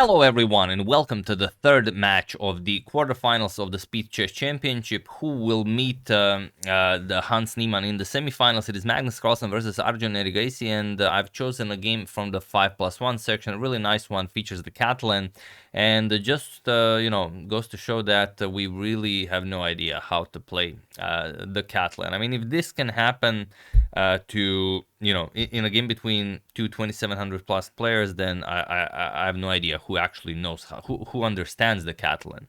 Hello everyone and welcome to the third match of the quarterfinals of the Speed Chess Championship. Who will meet the Hans Niemann in the semifinals? It is Magnus Carlsen versus Arjun Erigaisi, and I've chosen a game from the 5+1 section. A really nice one, features the Catalan, and just goes to show that we really have no idea how to play the Catalan. I mean, if this can happen in a game between two 2700 plus players, then I have no idea who actually knows who understands the Catalan.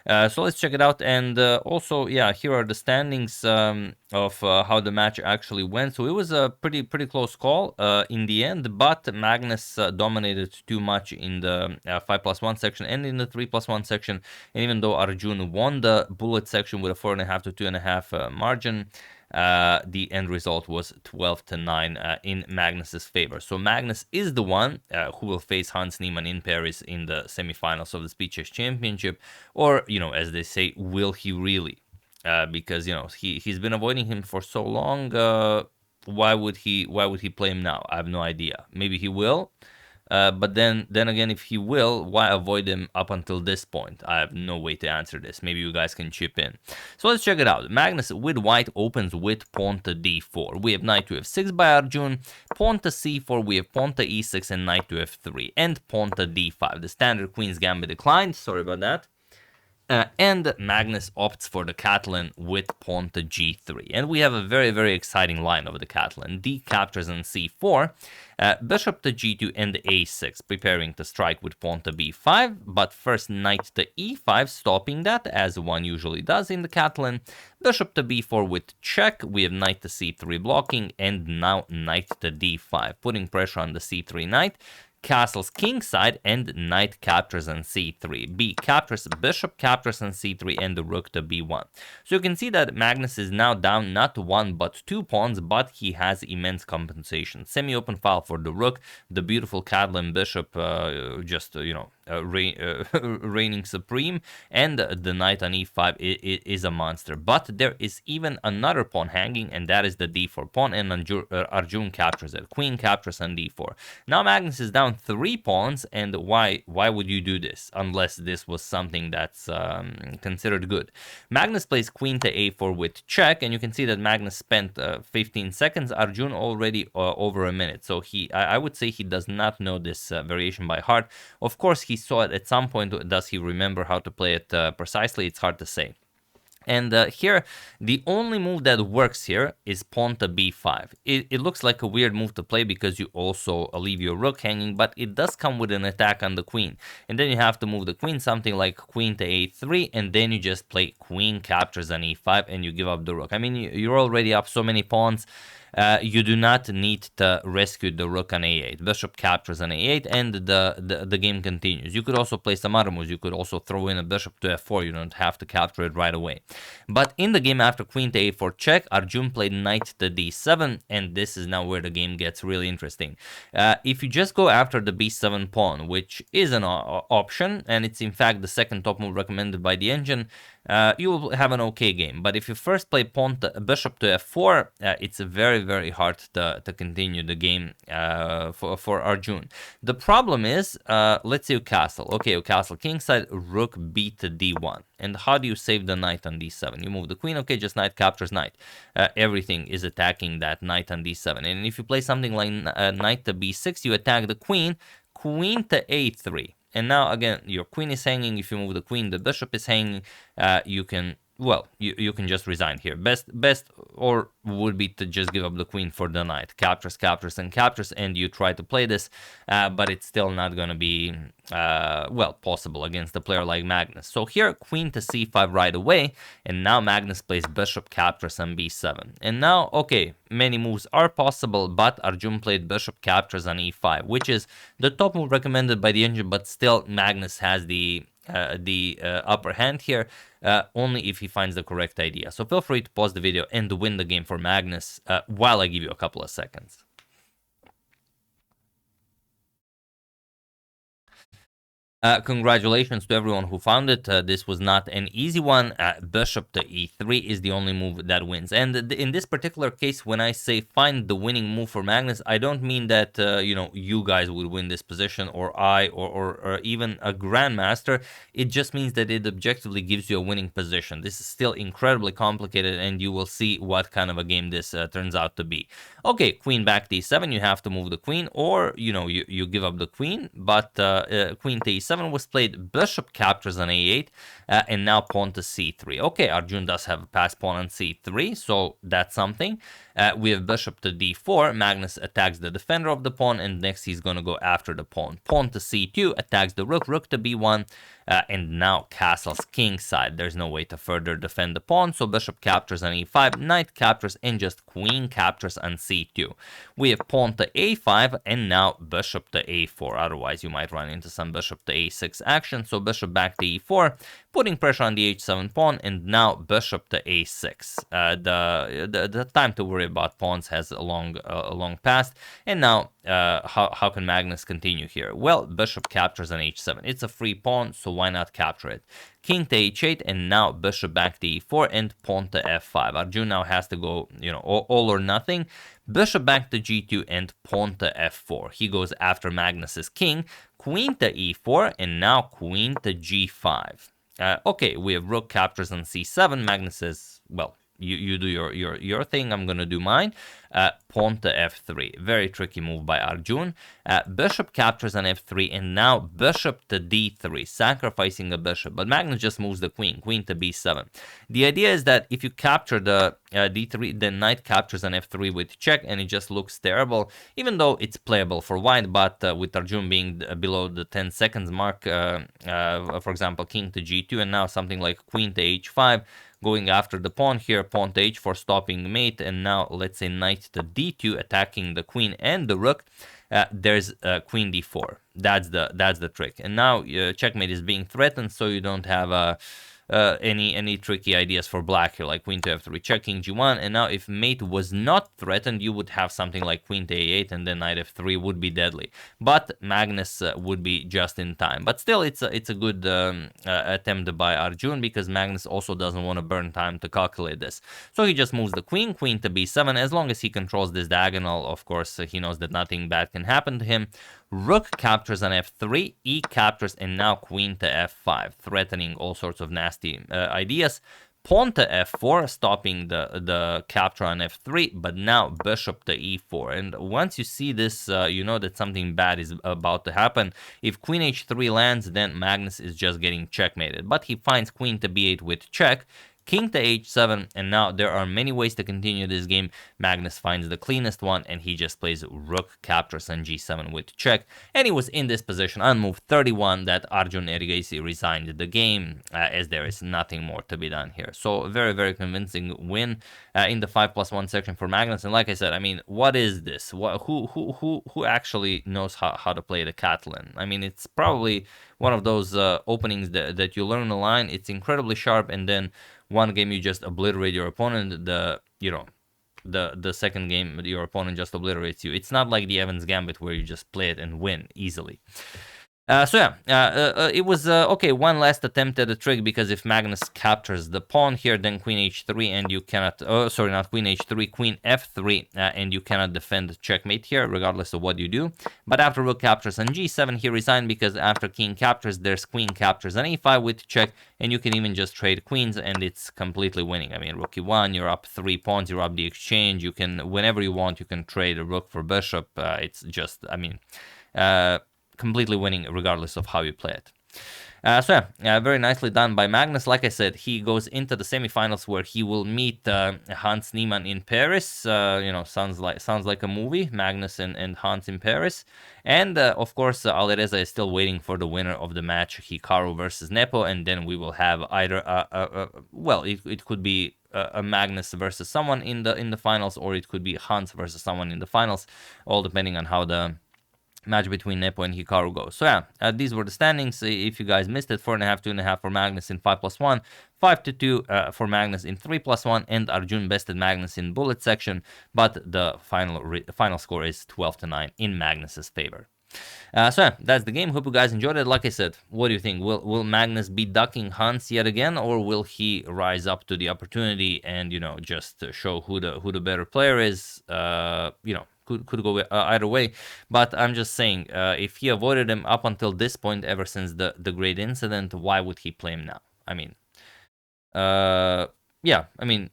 So let's check it out. And also, here are the standings of how the match actually went. So it was a pretty close call in the end, but Magnus dominated too much in the 5+1 section and in the 3+1 section. And even though Arjun won the bullet section with a 4.5 to 2.5 margin, the end result was 12-9 in Magnus's favor. So Magnus is the one who will face Hans Niemann in Paris in the semifinals of the Speed Chess Championship, or as they say, will he really? Because he's been avoiding him for so long. Why would he play him now? I have no idea. Maybe he will. But then again, if he will, why avoid him up until this point? I have no way to answer this. Maybe you guys can chip in. So let's check it out. Magnus with white opens with pawn to d4. We have knight to f6 by Arjun. Pawn to c4, we have pawn to e6 and knight to f3. And pawn to d5. The standard queen's gambit declined. Sorry about that. And Magnus opts for the Catalan with pawn to g3. And we have a very exciting line of the Catalan. D captures on c4, bishop to g2 and a6, preparing to strike with pawn to b5, but first knight to e5, stopping that, as one usually does in the Catalan. Bishop to b4 with check, we have knight to c3 blocking, and now knight to d5, putting pressure on the c3 knight. Castles kingside and knight captures on c3. B captures, bishop captures on c3, and the rook to b1. So you can see that Magnus is now down not one but two pawns, but he has immense compensation. Semi-open file for the rook, the beautiful Catalan bishop reigning supreme, and the knight on e5 is a monster. But there is even another pawn hanging, and that is the d4 pawn, and Arjun captures it. Queen captures on d4. Now Magnus is down 3 pawns, and why would you do this unless this was something that's considered good? Magnus plays queen to a4 with check, and you can see that Magnus spent 15 seconds, Arjun already over a minute. So I would say he does not know this variation by heart. Of course, he saw it at some point. Does he remember how to play it precisely? It's hard to say. And here, the only move that works here is pawn to b5. It looks like a weird move to play because you also leave your rook hanging, but it does come with an attack on the queen. And then you have to move the queen, something like queen to a3, and then you just play queen captures on e5, and you give up the rook. I mean, you're already up so many pawns. You do not need to rescue the rook on a8. Bishop captures on a8, and the game continues. You could also play some other moves. You could also throw in a bishop to f4. You don't have to capture it right away. But in the game after queen to a4 check, Arjun played knight to d7, and this is now where the game gets really interesting. If you just go after the b7 pawn, which is an option, and it's in fact the second top move recommended by the engine, you will have an okay game. But if you first play bishop to f4, it's very hard to continue the game for Arjun. The problem is, let's say you castle. Okay, you castle kingside, rook b to d1. And how do you save the knight on d7? You move the queen, okay, just knight captures knight. Everything is attacking that knight on d7. And if you play something like knight to b6, you attack the queen, queen to a3. And now, again, your queen is hanging. If you move the queen, the bishop is hanging. You can can just resign here. Best or would be to just give up the queen for the knight. Captures, and you try to play this, but it's still not going to be, possible against a player like Magnus. So here, queen to c5 right away, and now Magnus plays bishop captures on b7. And now, okay, many moves are possible, but Arjun played bishop captures on e5, which is the top move recommended by the engine, but still Magnus has the upper hand here, only if he finds the correct idea. So feel free to pause the video and win the game for Magnus while I give you a couple of seconds. Congratulations to everyone who found it. This was not an easy one. Bishop to e3 is the only move that wins. And in this particular case, when I say find the winning move for Magnus, I don't mean that, you guys would win this position, or I, or even a grandmaster. It just means that it objectively gives you a winning position. This is still incredibly complicated, and you will see what kind of a game this turns out to be. Okay, queen back to e7. You have to move the queen, or, you give up the queen, but queen to e7 was played, bishop captures on a8, and now pawn to c3. Okay, Arjun does have a pass pawn on c3, so that's something. We have bishop to d4. Magnus attacks the defender of the pawn, and next he's going to go after the pawn. Pawn to c2 attacks the rook, rook to b1, and now castles kingside. There's no way to further defend the pawn, so bishop captures on e5, knight captures, and just queen captures on c2. We have pawn to a5, and now bishop to a4. Otherwise, you might run into some bishop to a6 action, so bishop back to e4, putting pressure on the h7 pawn, and now bishop to a6. The time to worry about pawns has a long past, and now how can Magnus continue here? Well, bishop captures on h7. It's a free pawn, so why not capture it? King to h8, and now bishop back to e4 and pawn to f5. Arjun now has to go, all or nothing. Bishop back to g2 and pawn to f4. He goes after Magnus's king. Queen to e4, and now queen to g5. Okay, we have rook captures on c7. Magnus says, well, you do your thing, I'm gonna do mine. Pawn to f3. Very tricky move by Arjun. Bishop captures on f3, and now bishop to d3, sacrificing a bishop. But Magnus just moves the queen, queen to b7. The idea is that if you capture the d3, then knight captures on f3 with check, and it just looks terrible, even though it's playable for white. But with Arjun being below the 10 seconds mark, for example, king to g2, and now something like queen to h5, going after the pawn here, pawn to h4, stopping mate, and now let's say knight to d2, attacking the queen and the rook. There's queen d4. That's the trick. And now checkmate is being threatened, so you don't have any tricky ideas for black here, like queen to f3, check, king g1. And now if mate was not threatened, you would have something like queen to a8, and then knight f3 would be deadly. But Magnus would be just in time. But still, it's a good attempt by Arjun, because Magnus also doesn't want to burn time to calculate this. So he just moves the queen, queen to b7. As long as he controls this diagonal, of course, he knows that nothing bad can happen to him. Rook captures on f3, e captures, and now queen to f5, threatening all sorts of nasty ideas. Pawn to f4, stopping the capture on f3, but now bishop to e4. And once you see this, you know that something bad is about to happen. If queen h3 lands, then Magnus is just getting checkmated. But he finds queen to b8 with check, king to h7, and now there are many ways to continue this game. Magnus finds the cleanest one, and he just plays rook captures on g7 with check. And it was in this position on move 31 that Arjun Erigaisi resigned the game, as there is nothing more to be done here. So a very, very convincing win in the 5+1 section for Magnus. And like I said, I mean, what is this? Who actually knows how to play the Catalan? I mean, it's probably one of those openings that you learn a line. It's incredibly sharp, and then one game you just obliterate your opponent. The second game your opponent just obliterates you. It's not like the Evans Gambit where you just play it and win easily. It was okay. One last attempt at a trick, because if Magnus captures the pawn here, then queen h3, and you cannot. Sorry, not queen h3, queen f3, and you cannot defend checkmate here, regardless of what you do. But after rook captures on g7, he resigned, because after king captures, there's queen captures on e5 with check, and you can even just trade queens, and it's completely winning. I mean, rook e1, you're up 3 pawns, you're up the exchange. You can, whenever you want, you can trade a rook for bishop. It's just, I mean, completely winning regardless of how you play it. Very nicely done by Magnus. Like I said, he goes into the semifinals where he will meet Hans Niemann in Paris. Sounds like a movie. Magnus and Hans in Paris. And of course, Alireza is still waiting for the winner of the match, Hikaru versus Nepo, and then we will have either it could be a Magnus versus someone in the finals, or it could be Hans versus someone in the finals, all depending on how the match between Nepo and Hikaru goes. So these were the standings. If you guys missed it, 4.5, 2.5 for Magnus in 5+1, 5-2 for Magnus in 3+1, and Arjun bested Magnus in bullet section, but the final score is 12-9 in Magnus's favor. So yeah, that's the game. Hope you guys enjoyed it. Like I said, what do you think? Will Magnus be ducking Hans yet again, or will he rise up to the opportunity and just show who the better player is? Could go either way. But I'm just saying, if he avoided him up until this point, ever since the great incident, why would he play him now? I mean, yeah, I mean,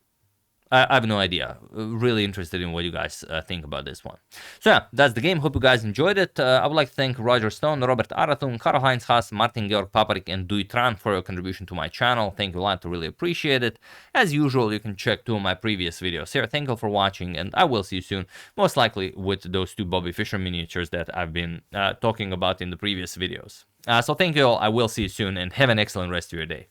I have no idea. Really interested in what you guys think about this one. So yeah, that's the game. Hope you guys enjoyed it. I would like to thank Roger Stone, Robert Arathun, Karl-Heinz Haas, Martin Georg Paparik, and Duitran for your contribution to my channel. Thank you a lot. I really appreciate it. As usual, you can check 2 of my previous videos here. Thank you for watching, and I will see you soon, most likely with those 2 Bobby Fischer miniatures that I've been talking about in the previous videos. So thank you all. I will see you soon, and have an excellent rest of your day.